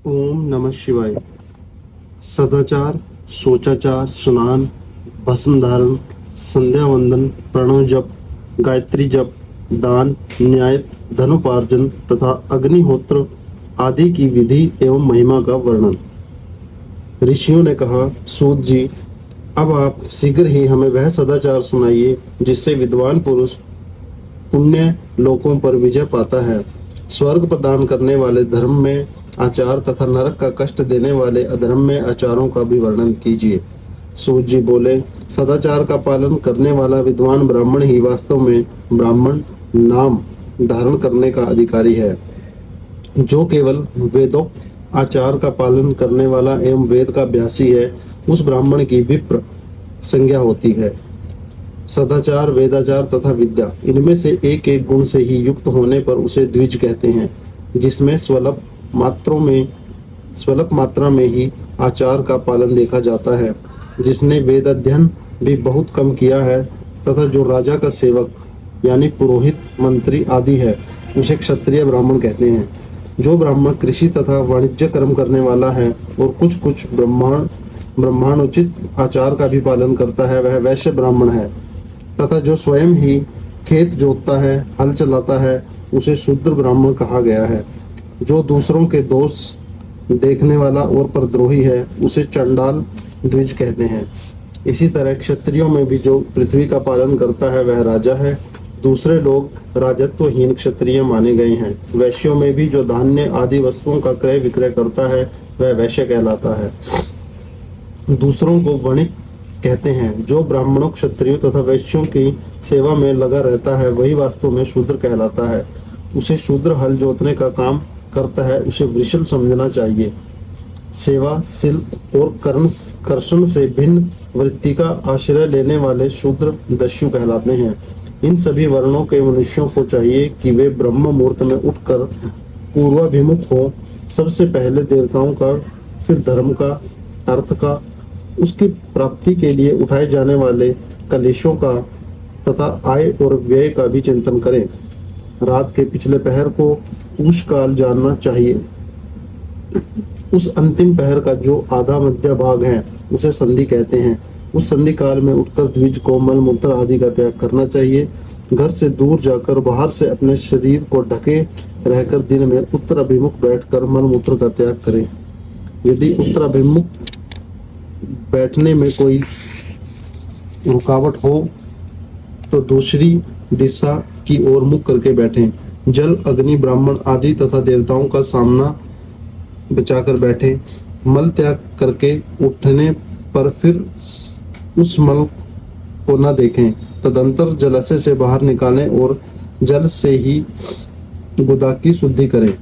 ओम नमः शिवाय। सदाचार, सोचाचार, स्नान, भस्म धारण, संध्या वंदन, प्रणव जप, गायत्री जप, दान, न्याय, धनोपार्जन तथा अग्निहोत्र आदि की विधि एवं महिमा का वर्णन। ऋषियों ने कहा, सूत जी, अब आप शीघ्र ही हमें वह सदाचार सुनाइए जिससे विद्वान पुरुष पुण्य लोकों पर विजय पाता है। स्वर्ग प्रदान करने वाले धर्म में आचार तथा नरक का कष्ट देने वाले अधर्म में आचारों का भी वर्णन कीजिए। सूत जी बोले, सदाचार का पालन करने वाला विद्वान ब्राह्मण ही वास्तव में ब्राह्मण नाम धारण करने का अधिकारी है। जो केवल वेदोक्त आचार का पालन करने वाला एवं वेद का अभ्यासी है, उस ब्राह्मण की विप्र संज्ञा होती है। सदाचार, वेदाचार तथा विद्या, इनमें से एक एक गुण से ही युक्त होने पर उसे द्विज कहते हैं, जिसमें स्वल्प मात्रा में ही आचार का पालन देखा जाता है। जिसने वेद अध्ययन भी बहुत कम किया है तथा जो राजा का सेवक यानी पुरोहित, मंत्री आदि है, उसे क्षत्रिय ब्राह्मण कहते हैं। जो ब्राह्मण कृषि तथा वाणिज्य कर्म करने वाला है और कुछ कुछ ब्राह्मणोचित आचार का भी पालन करता है, वह वैश्य ब्राह्मण है। तथा जो स्वयं ही खेत जोतता है, हल चलाता है, उसे शूद्र ब्राह्मण कहा गया है। जो दूसरों के दोष देखने वाला और परद्रोही है, उसे चंडाल द्विज कहते हैं। इसी तरह क्षत्रियों में भी जो पृथ्वी का पालन करता है, वह राजा है। दूसरे लोग राजत्वहीन क्षत्रिय माने गए हैं। वैश्यों में भी जो धान्य आदि वस्तुओं का क्रय विक्रय करता है, वह वैश्य कहलाता है। दूसरों को वणिक कहते हैं। जो ब्राह्मणों, क्षत्रियों तथा वैश्यों की सेवा में लगा रहता है, वही वास्तव में शूद्र कहलाता है। उसे शूद्र हल जोतने का काम करता है, उसे वृषल समझना चाहिए। सेवा, शिल्प और कर्षण से भिन्न वृत्ति का आश्रय लेने वाले शूद्र दस्यु कहलाते हैं। इन सभी वर्णों के मनुष्यों को चाहिए कि वे ब्रह्म मुहूर्त में उठकर पूर्वाभिमुख हो। सबसे पहले देवताओं का, फिर धर्म का, अर्थ का, उसकी प्राप्ति के लिए उठाए जाने वाले कलेशों का तथा आय और व्यय का भी चिंतन करें। रात के पिछले पहर को उष काल जानना चाहिए। उस अंतिम पहर का जो आधा मध्य भाग है, उसे संधि कहते हैं। उस संधि काल में उठकर द्विज को मल मूत्र आदि का त्याग करना चाहिए। घर से दूर जाकर बाहर से अपने शरीर को ढके रहकर दिन में उत्तर अभिमुख बैठकर मल मूत्र का त्याग करें। यदि उत्तर अभिमुख बैठने में कोई रुकावट हो तो दूसरी दिशा की ओर मुख करके बैठें। जल, अग्नि, ब्राह्मण आदि तथा देवताओं का सामना बचाकर बैठें। मल त्याग करके उठने पर फिर उस मल को न देखें। तदंतर जलाशय से बाहर निकालें और जल से ही गुदा की शुद्धि करें,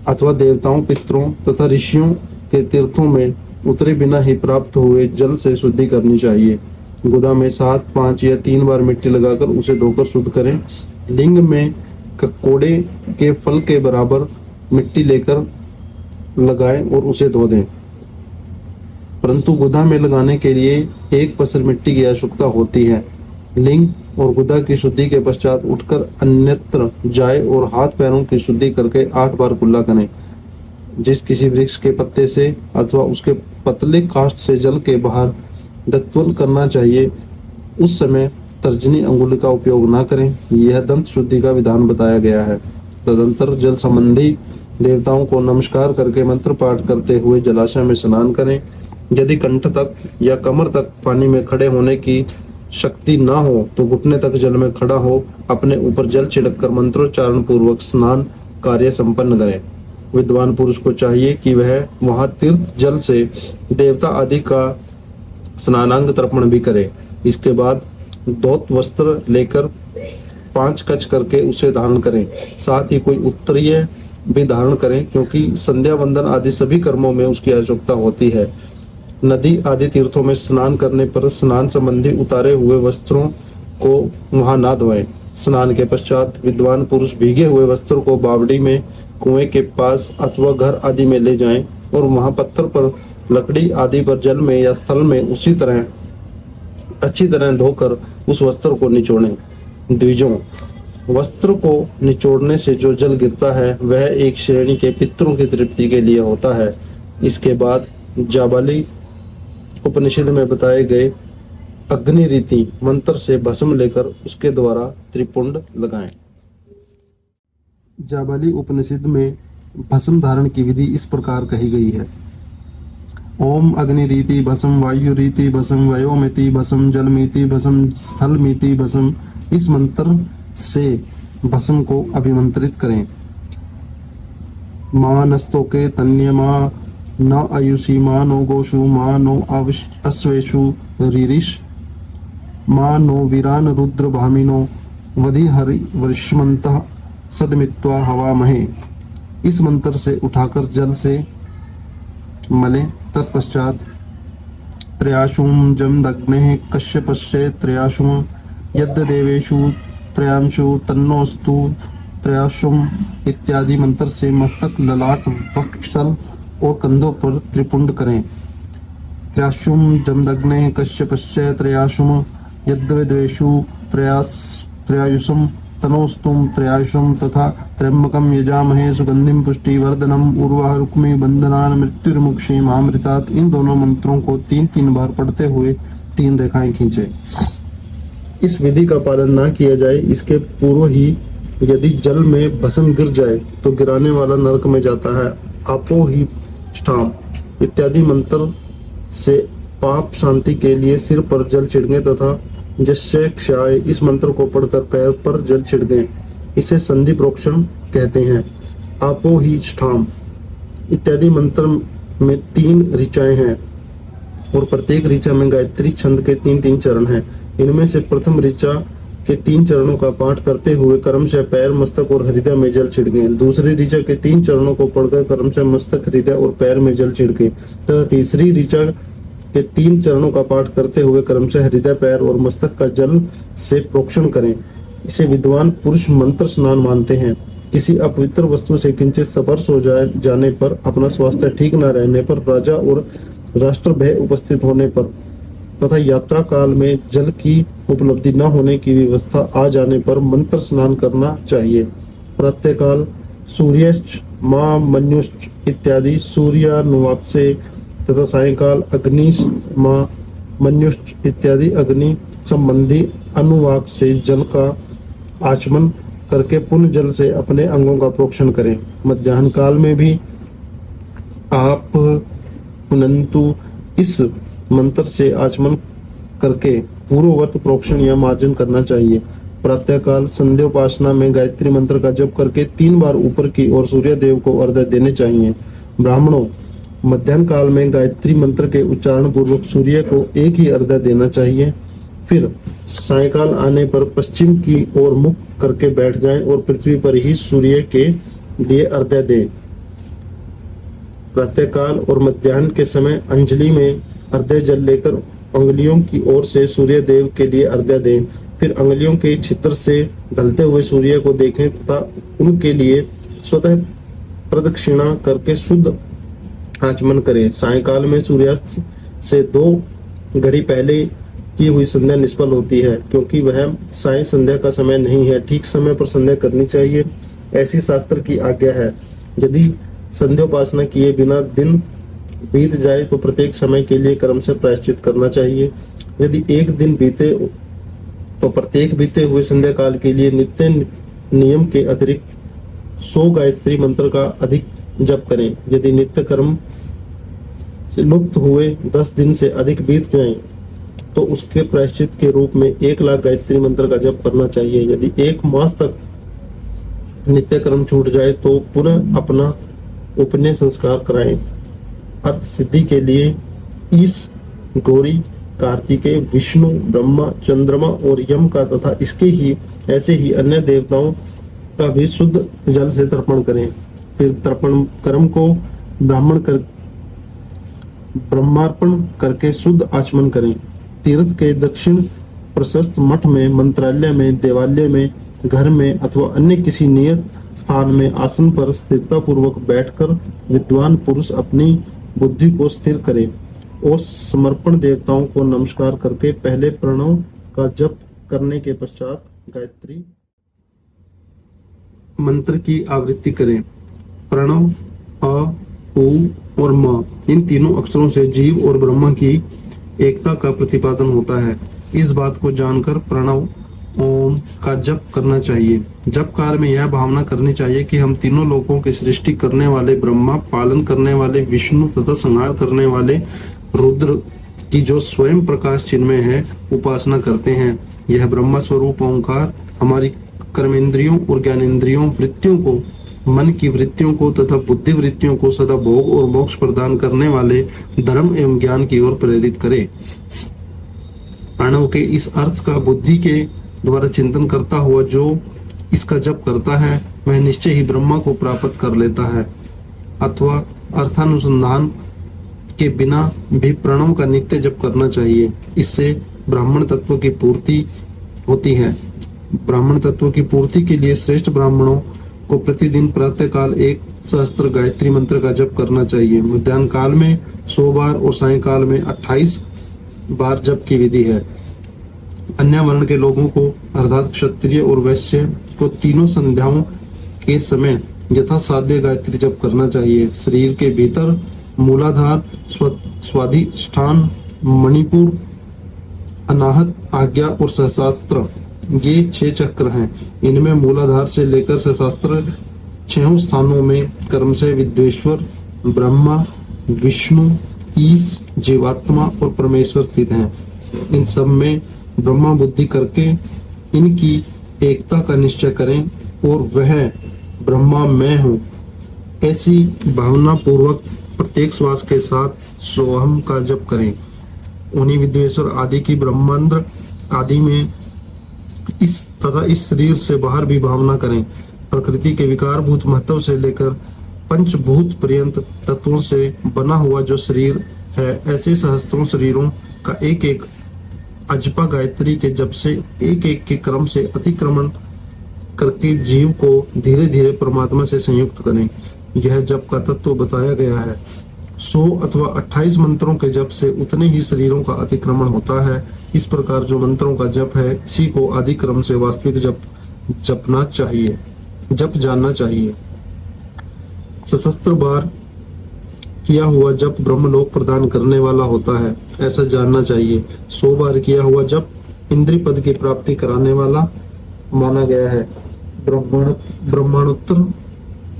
अथवा देवताओं, पितरों तथा ऋषियों के तीर्थों में उतरे बिना ही प्राप्त हुए जल से शुद्धि करनी चाहिए। गुदा में 7, 5 या 3 बार मिट्टी लगाकर उसे धोकर शुद्ध करें। लिंग में ककोड़े के फल के बराबर मिट्टी लेकर लगाएं और उसे धो दें। परंतु गुदा में लगाने के लिए 1 पसर मिट्टी की आवश्यकता होती है। लिंग और गुदा की शुद्धि के पश्चात उठकर अन्यत्र जाए और हाथ पैरों की शुद्धि करके 8 बार कुल्ला करें। जिस किसी वृक्ष के पत्ते से अथवा उसके पतले काष्ठ से जल के बाहर दत्वन करना चाहिए, उस समय तर्जनी अंगुली का उपयोग न करें। यह दंत शुद्धि का विधान बताया गया है। तदंतर जल संबंधी देवताओं को नमस्कार करके मंत्र पाठ करते हुए जलाशय में स्नान करें। यदि कंठ तक या कमर तक पानी में खड़े होने की शक्ति न हो तो घुटने तक जल में खड़ा हो अपने ऊपर जल छिड़ककर मंत्रोच्चारण पूर्वक स्नान कार्य संपन्न करें। विद्वान पुरुष को चाहिए कि वह वहां तीर्थ जल से देवता आदि का स्नानांग तर्पण भी करे। इसके बाद धोत वस्त्र लेकर 5 कच करके उसे धारण करें। साथ ही कोई उत्तरीय भी धारण करें, क्योंकि संध्या वंदन आदि सभी कर्मों में उसकी आवश्यकता होती है। नदी आदि तीर्थों में स्नान करने पर स्नान संबंधी उतारे हुए वस्त्रों को वहां ना धोएं। स्नान के पश्चात विद्वान पुरुष भीगे हुए वस्त्रों को बावड़ी में, कुएं के पास अथवा घर आदि में ले जाएं और वहां पत्थर पर, लकड़ी आदि पर, जल में या स्थल में उसी तरह अच्छी तरह धोकर उस वस्त्र को निचोड़ें। द्विजों, वस्त्र को निचोड़ने से जो जल गिरता है वह एक श्रेणी के पितरों की तृप्ति के लिए होता है। इसके बाद जाबाली उपनिषद में बताए गए अग्नि रीति मंत्र से भस्म लेकर उसके द्वारा त्रिपुंड लगाएं। जाबाली उपनिषद में भस्म धारण की विधि इस प्रकार कही गई है। ओम अग्नि रीति भस्म, वायु रीति भस्म, वयोमिति भस्म, जलमिति भस्म, स्थलमिति भस्म। इस मंत्र से भस्म को अभिमंत्रित करें। मां नस्तोके तन्य मां न आयुषी मां नो गोषु मां नो अश्वेषु रीरिष मां नो वीरान रुद्र भामिनो वधि हरि वृष्मंतः सदमित्वा हवामहे। इस मंत्र से उठाकर जल से मले। तत्पश्चात त्रयाशुम जमदग्ने कश्यपश्चे त्रयाशुम यद्य देवेषु त्रयांशु तन्नोस्तु त्रयाशुम इत्यादि मंत्र से मस्तक, ललाट, वक्षस्थल और कंधों पर त्रिपुंड करें। त्रयाशुम जमदग्ने कश्यपश्चे त्रयाशुम यद्वेदेषु त्रयायुषम तनोस्तुम त्रयायुषम तथा त्र्यंबकम यजामहे सुगंधिम पुष्टिवर्धनम उर्वाह रुक्मी बंधनान मृत्युर्मुक्षीम अमृतात्। इन दोनों मंत्रों को 3-3 बार पढ़ते हुए 3 रेखाएं खींचे। इस विधि का पालन ना किया जाए, इसके पूर्व ही यदि जल में भस्म गिर जाए तो गिराने वाला नरक में जाता है। आपो ही ष्ठाम इत्यादि मंत्र से पाप शांति के लिए सिर पर जल छिड़के तथा जस्य क्षाय इस मंत्र को पढ़कर पैर पर जल छिड़के। इसे संधि प्रोक्षण कहते हैं। आपो ही ष्ठाम इत्यादि मंत्र में 3 ऋचाएं हैं और प्रत्येक ऋचा में गायत्री छंद के 3-3 चरण हैं। इनमें से प्रथम ऋचा के 3 चरणों का पाठ करते हुए क्रमशः पैर, मस्तक और हृदय में जल छिड़के। दूसरी ऋचा के 3 चरणों को पढ़कर क्रमशः मस्तक, हृदय और पैर में जल छिड़के तथा तीसरी ऋचा के 3 चरणों का पाठ करते हुए क्रमशः हृदय, पैर और मस्तक का जल से प्रोक्षण करें। इसे विद्वान पुरुष मंत्र स्नान मानते हैं। किसी अपवित्र वस्तु से किंचित स्पर्श हो जाने पर, अपना स्वास्थ्य ठीक न रहने पर, राजा और राष्ट्र भय उपस्थित होने पर तथा यात्रा काल में जल की उपलब्धि न होने की व्यवस्था आ जाने पर मंत्र स्नान करना चाहिए। प्रातःकाल सूर्यश्च मां मन्युश्च इत्यादि सूर्यानुवाक से तथा सायंकाल अग्निश मां मन्युश्च इत्यादि अग्नि संबंधी अनुवाक से जल का आचमन करके पुण्य जल से अपने अंगों का प्रोक्षण करें। मध्याह्न काल में भी आप पुनंतु इस मंत्र से आचमन करके पूर्ववर्त प्रोक्षण या मार्जन करना चाहिए। प्रातःकाल संध्योपासना में गायत्री मंत्र का जप करके 3 बार ऊपर की ओर सूर्य देव को अर्घ्य देने चाहिए। ब्राह्मणों मध्याह्न काल में गायत्री मंत्र के उच्चारण पूर्वक सूर्य को एक ही अर्घ्य देना चाहिए। फिर सायंकाल आने पर पश्चिम की ओर मुख करके बैठ जाएं और पृथ्वी पर ही सूर्य के लिए अर्घ्य दें। प्रातःकाल और मध्याह्न के समय अंजलि में अर्घ्य जल लेकर अंगुलियों की ओर से सूर्य देव के लिए अर्घ्य दें। फिर अंगुलियों के छिद्र से ढलते हुए सूर्य को देखें तथा उनके लिए स्वतः प्रदक्षिणा करके शुद्ध आचमन करें। सायंकाल में सूर्यास्त से 2 घड़ी पहले की हुई संध्या निष्फल होती है, क्योंकि वह साय संध्या का समय नहीं है। ठीक समय पर संध्या करनी चाहिए, ऐसी शास्त्र की आज्ञा है। यदि संध्योपासना किए बिना दिन बीत जाए तो प्रत्येक समय के लिए कर्म से प्रायश्चित करना चाहिए। यदि एक दिन बीते तो प्रत्येक बीते हुए संध्या काल के लिए नित्य नियम के अतिरिक्त 100 गायत्री मंत्र का अधिक जप करें। यदि नित्य कर्म से लुप्त हुए 10 दिन से अधिक बीत जाएं तो उसके प्रायश्चित के रूप में 1 लाख गायत्री मंत्र का जप करना चाहिए। यदि 1 मास तक नित्य कर्म छूट जाए तो पुनः अपना उपनयन संस्कार कराएं। अर्थ सिद्धि के लिए ईश, गौरी, कार्तिकेय, विष्णु, ब्रह्मा, चंद्रमा और यम का तथा इसके ही ऐसे ही अन्य देवताओं का भी शुद्ध जल से तर्पण करें। फिर तर्पण कर्म को ब्रह्मार्पण करके शुद्ध आचमन करें। तीर्थ के दक्षिण प्रशस्त मठ में, मंत्रालय में, देवालय में, घर में अथवा अन्य किसी नियत स्थान में आसन पर स्थिरता पूर्वक बैठकर विद्वान पुरुष अपनी बुद्धि को स्थिर करे और समर्पण देवताओं को नमस्कार करके पहले प्रणव का जप करने के पश्चात गायत्री मंत्र की आवृत्ति करें। प्रणव, अ, उ और म इन तीनों अक्षरों से जीव और ब्रह्मा की एकता का प्रतिपादन होता है। इस बात को जानकर प्रणव ओम का जप करना चाहिए। जप काल में यह भावना करनी चाहिए कि हम तीनों लोकों की सृष्टि करने वाले ब्रह्मा, पालन करने वाले विष्णु तथा संहार करने वाले रुद्र की जो स्वयं प्रकाश चिन्मय है उपासना करते हैं। यह ब्रह्म स्वरूप ओंकार हमारी कर्मेंद्रियों और ज्ञानेंद्रियों वृत्तियों को, मन की वृत्तियों को तथा बुद्धि वृत्तियों को सदा भोग और मोक्ष प्रदान करने वाले धर्म एवं ज्ञान की ओर प्रेरित करे। प्रणव के इस अर्थ का बुद्धि के द्वारा चिंतन करता हुआ जो इसका जप करता है वह निश्चय ही ब्रह्मा को प्राप्त कर लेता है। अथवा अर्थानुसंधान के बिना भी प्रणव का नित्य जप करना चाहिए। इससे ब्राह्मण तत्व की पूर्ति होती है। ब्राह्मण तत्व की पूर्ति के लिए श्रेष्ठ ब्राह्मणों को प्रतिदिन प्रातःकाल 1 सहस्त्र गायत्री मंत्र का जप करना चाहिए। मध्याह्न काल में 100 बार और सायंकाल में 28 बार जप की विधि है। अन्य वर्ण के लोगों को अर्थात क्षत्रिय और वैश्य को तीनों संध्याओं के समय यथासाध्य गायत्री जप करना चाहिए। शरीर के भीतर मूलाधार, स्वाधिष्ठान, मणिपुर, अनाहत, आज्ञा और सहस्त्र ये 6 चक्र हैं। इनमें मूलाधार से लेकर सहस्त्र 6 स्थानों में कर्म से विद्वेश्वर, ब्रह्मा, विष्णु, ईश, जीवात्मा और परमेश्वर स्थित हैं। इन सब में ब्रह्मा बुद्धि करके इनकी एकता का निश्चय करें और वह ब्रह्मा मैं हूँ ऐसी भावना पूर्वक प्रत्येक श्वास के साथ सोहम का जप करें। उन्हीं विद्वेश्वर आदि की ब्रह्मांड आदि में इस शरीर से बाहर भी भावना करें। प्रकृति के विकारभूत महत्व से लेकर पंचभूत पर्यंत तत्वों से बना हुआ जो शरीर है, ऐसे सहस्त्रों शरीरों का एक एक अजपा गायत्री के जप से एक एक के क्रम से अतिक्रमण करके जीव को धीरे धीरे परमात्मा से संयुक्त करें। यह जप का तत्व बताया गया है। 100 अथवा 28 मंत्रों के जप से उतने ही शरीरों का अतिक्रमण होता है। इस प्रकार जो मंत्रों का जप है इसी को आदि क्रम से वास्तविक जप जानना चाहिए। सहस्त्र बार किया हुआ जप ब्रह्मलोक प्रदान करने वाला होता है, ऐसा जानना चाहिए। 100 बार किया हुआ जप इंद्रिय पद की प्राप्ति कराने वाला माना गया है। ब्रह्मांडोत्तर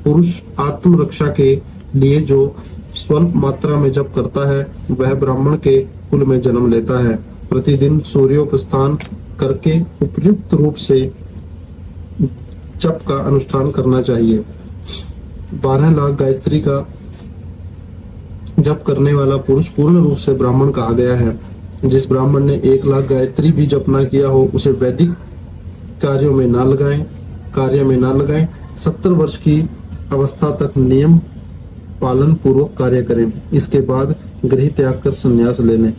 पुरुष आत्म रक्षा के लिए जो स्वल्प मात्रा में जप करता है वह ब्राह्मण के कुल में जन्म लेता है। प्रतिदिन सूर्योपस्थान करके उपयुक्त रूप से जप का अनुष्ठान करना चाहिए। 12 लाख गायत्री का जप करने वाला पुरुष पूर्ण रूप से ब्राह्मण कहा गया है। जिस ब्राह्मण ने 1 लाख गायत्री भी जप न किया हो उसे वैदिक कार्य में ना लगाएं। 70 वर्ष की अवस्था तक नियम पालन पूर्वक कार्य करें। इसके बाद गृह त्याग कर संन्यास ले लें।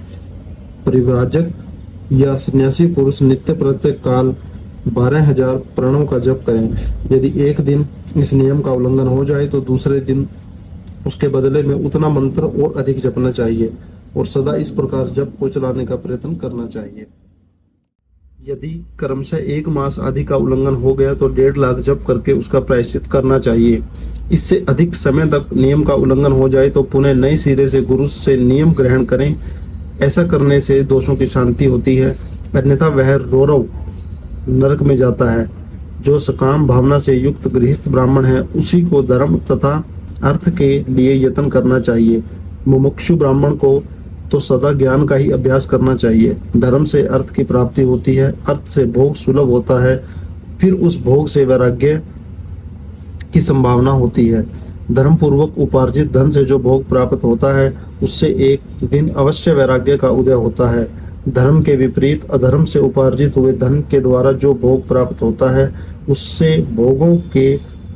परिव्राजक या सन्यासी पुरुष नित्य प्रत्येक काल 12,000 प्रणव का जप करें। यदि एक दिन इस नियम का उल्लंघन हो जाए तो दूसरे दिन उसके बदले में उतना मंत्र और अधिक जपना चाहिए और सदा इस प्रकार जप को चलाने का प्रयत्न करना चाहिए। यदि क्रमशः 1 मास आदि का उल्लंघन हो गया तो 1.5 लाख जप करके उसका प्रायश्चित करना चाहिए। इससे अधिक समय तक नियम का उल्लंघन हो जाए तो पुनः नए सिरे से गुरु से नियम ग्रहण करें। ऐसा करने से दोषों की शांति होती है, अन्यथा वह रौरव नरक में जाता है। जो सकाम भावना से युक्त गृहस्थ ब्राह्मण है उसी को धर्म तथा अर्थ के लिए यत्न करना चाहिए। मुमुक्षु ब्राह्मण को तो सदा ज्ञान का ही अभ्यास करना चाहिए। धर्म से अर्थ की प्राप्ति होती है, अर्थ से भोग सुलभ होता है, फिर उस भोग से वैराग्य की संभावना होती है। धर्म पूर्वक उपार्जित धन से जो भोग प्राप्त होता है उससे एक दिन अवश्य वैराग्य का उदय होता है। धर्म के विपरीत अधर्म से उपार्जित हुए धन के द्वारा जो भोग प्राप्त होता है उससे भोगों के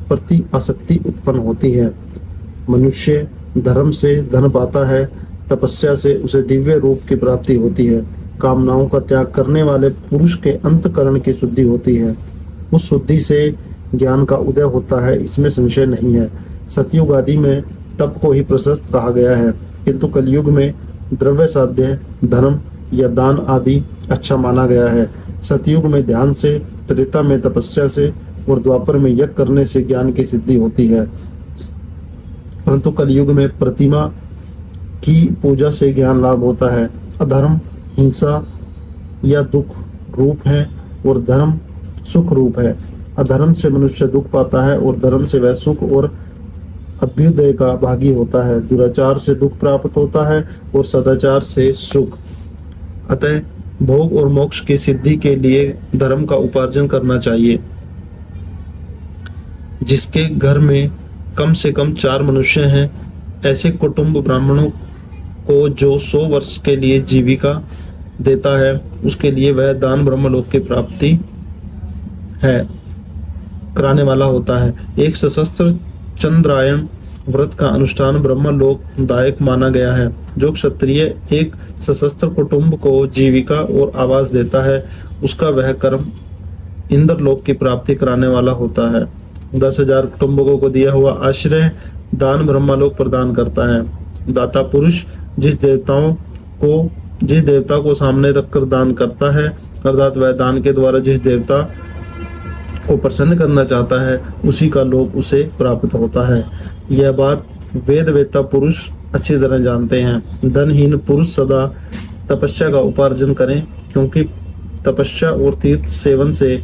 प्रति आसक्ति उत्पन्न होती है। मनुष्य धर्म से धन पाता है, तपस्या से उसे दिव्य रूप की प्राप्ति होती है। कामनाओं का त्याग करने वाले पुरुष के अंतकरण की शुद्धि होती है, उस शुद्धि से ज्ञान का उदय होता है, इसमें संशय नहीं है। सतयुग आदि में तप को ही प्रशस्त कहा गया है, किंतु कलयुग में द्रव्य साध्य धर्म या दान आदि अच्छा माना गया है। सतयुग में ध्यान से, त्रेता में तपस्या से, और द्वापर में यज्ञ करने से ज्ञान की सिद्धि होती है। परंतु कलयुग में प्रतिमा की पूजा से ज्ञान लाभ होता है। अधर्म हिंसा या दुख रूप है और धर्म सुख रूप है। अधर्म से मनुष्य दुख पाता है और धर्म से वह सुख और अभ्युदय का भागी होता है। दुराचार से दुख प्राप्त होता है और सदाचार से सुख। अतः भोग और मोक्ष की सिद्धि के लिए धर्म का उपार्जन करना चाहिए। जिसके घर में कम से कम 4 मनुष्य हैं, ऐसे कुटुंब ब्राह्मणों को जो 100 वर्ष के लिए जीविका देता है, उसके लिए वह दान ब्रह्मलोक की प्राप्ति है कराने वाला होता है। एक सशस्त्र चंद्रायण व्रत का अनुष्ठान ब्रह्मलोक दायक माना गया है। जो क्षत्रिय एक सशस्त्र कुटुंब को जीविका और आवास देता है, उसका वह कर्म इंद्रलोक की प्राप्ति कराने वाला होता है। 10,000 कुटुंबों को दिया हुआ आश्रय दान ब्रह्मलोक प्रदान करता है। दाता पुरुष जिस देवता को सामने रखकर दान करता है, अर्थात वह दान के द्वारा जिस देवता को प्रसन्न करना चाहता है, उसी का लोक उसे प्राप्त होता है। यह बात वेद वेत्ता पुरुष अच्छी तरह जानते हैं। धनहीन पुरुष सदा तपस्या का उपार्जन करें, क्योंकि तपस्या और तीर्थ सेवन से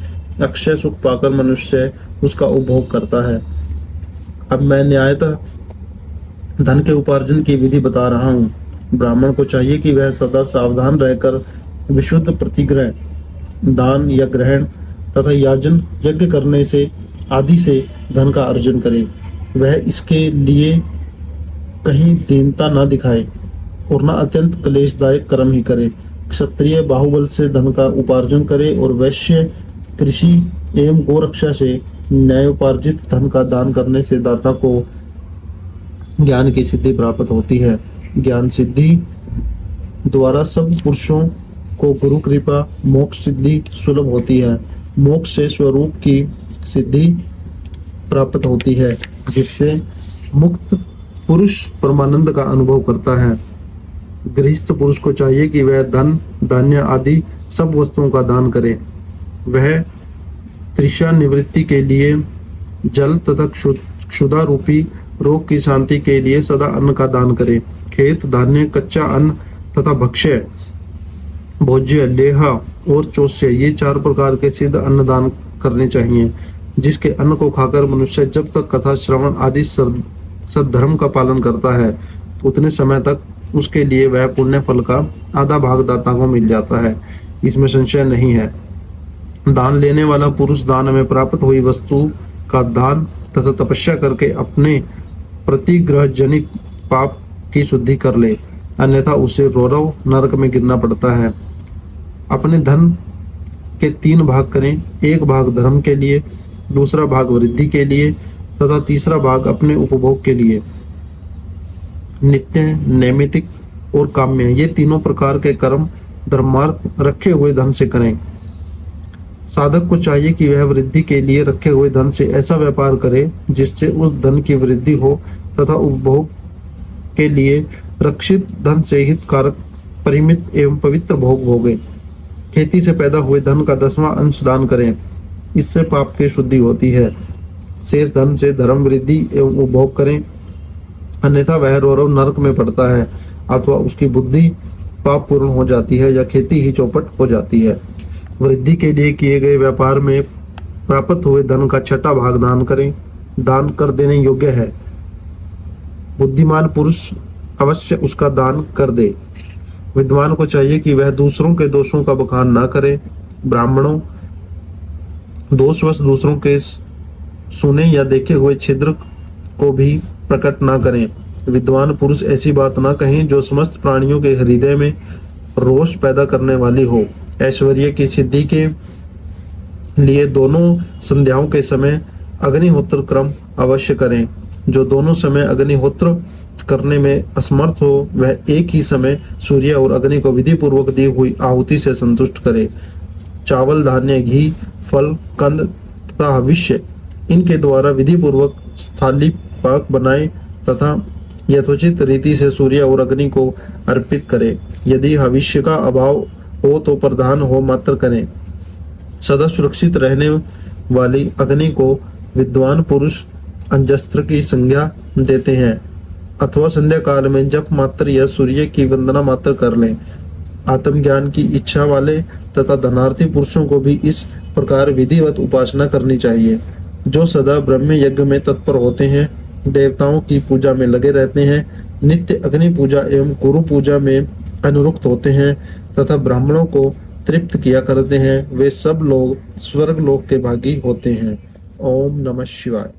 अक्षय सुख पाकर मनुष्य उसका उपभोग करता है। अब मैं न्यायतः धन के उपार्जन की विधि बता रहा हूँ। ब्राह्मण को चाहिए कि वह सदा सावधान रहकर विशुद्ध प्रतिग्रह, दान या ग्रहण तथा याजन यज्ञ करने से आदि से धन का अर्जन करे। वह इसके लिए कहीं दीनता न दिखाए और न अत्यंत क्लेशदायक कर्म ही करे। क्षत्रिय बाहुबल से धन का उपार्जन करे और वैश्य कृषि एवं गोरक्षा से न्यायोपार्जित धन का दान करने से दाता को ज्ञान की सिद्धि प्राप्त होती है। ज्ञान सिद्धि द्वारा सब पुरुषों को गुरु कृपा मोक्ष सिद्धि सुलभ होती है। मोक्ष से स्वरूप की सिद्धि प्राप्त होती है, जिससे मुक्त पुरुष परमानंद का अनुभव करता है। गृहस्थ पुरुष को चाहिए कि वह धन धान्य आदि सब वस्तुओं का दान करे। वह तृष्णा निवृत्ति के लिए जल तथा क्षुधा रूपी रोग की शांति के लिए सदा अन्न का दान करे। खेत धान्य कच्चा अन्न तथा भक्ष्य भोज्य लेहा और चौस्य, ये 4 प्रकार के सिद्ध अन्न दान करने चाहिए। जिसके अन्न को खाकर मनुष्य जब तक कथा श्रवण आदि सद्धर्म का पालन करता है, उतने समय तक उसके लिए वह पुण्य फल का आधा भाग दाता को मिल जाता है, इसमें संशय नहीं है। दान लेने वाला पुरुष दान में प्राप्त हुई वस्तु का दान तथा तपस्या करके अपने प्रतिग्रह जनित पाप की शुद्धि कर ले, अन्यथा उसे रौरव नरक में गिरना पड़ता है। अपने धन के 3 भाग करें, एक भाग धर्म के लिए, दूसरा भाग वृद्धि के लिए तथा तीसरा भाग अपने उपभोग के लिए। नित्य, नैमित्तिक और काम्य, ये तीनों प्रकार के कर्म धर्मार्थ रखे हुए धन से करें। साधक को चाहिए कि वह वृद्धि के लिए रखे हुए धन से ऐसा व्यापार करे जिससे उस धन की वृद्धि हो तथा उपभोग के लिए रक्षित धन से हितकारक परिमित एवं पवित्र भोग भोगे। खेती से पैदा हुए धन का 10वां अंश दान करें, इससे पाप की शुद्धि होती है। शेष धन से धर्म वृद्धि एवं उपभोग करें, अन्यथा वह रौरव नरक में पड़ता है, अथवा उसकी बुद्धि पाप पूर्ण हो जाती है या खेती ही चौपट हो जाती है। वृद्धि के लिए किए गए व्यापार में प्राप्त हुए धन का 6वां भाग दान करें, दान कर देने योग्य है। बुद्धिमान पुरुष अवश्य उसका दान कर दे। विद्वान को चाहिए कि वह दूसरों के दोषों का बखान न करे। ब्राह्मणों दोषवश दूसरों के सुने या देखे हुए छिद्र को भी प्रकट न करें। विद्वान पुरुष ऐसी बात न कहें जो समस्त प्राणियों के हृदय में रोष पैदा करने वाली हो। ऐश्वर्य की सिद्धि के लिए दोनों संध्याओं के समय अग्निहोत्र क्रम अवश्य करें। जो दोनों समय अग्निहोत्र करने में असमर्थ हो, वह एक ही समय सूर्य और अग्नि को विधि पूर्वक दी हुई आहुति से संतुष्ट करे। चावल, धान्य, घी, फल, कंद तथा हविष्य, इनके द्वारा विधि पूर्वक थाली पाक बनाए तथा यथोचित रीति से सूर्य और अग्नि को अर्पित करे। यदि हविष्य का अभाव हो तो प्रधान हो मात्र करें। सदा सुरक्षित रहने वाली अग्नि को विद्वान पुरुष अंजस्त्र की संज्ञा देते हैं, अथवा संध्या काल में जप मात्र या सूर्य की वंदना मात्र कर लें। आत्मज्ञान की इच्छा वाले तथा धनार्थी पुरुषों को भी इस प्रकार विधिवत उपासना करनी चाहिए। जो सदा ब्रह्म यज्ञ में तत्पर होते हैं, देवताओं की पूजा में लगे रहते हैं, नित्य अग्नि पूजा एवं गुरु पूजा में अनुरक्त होते हैं तथा ब्राह्मणों को तृप्त किया करते हैं, वे सब लोग स्वर्ग लोक के भागी होते हैं। ओम नमः शिवाय।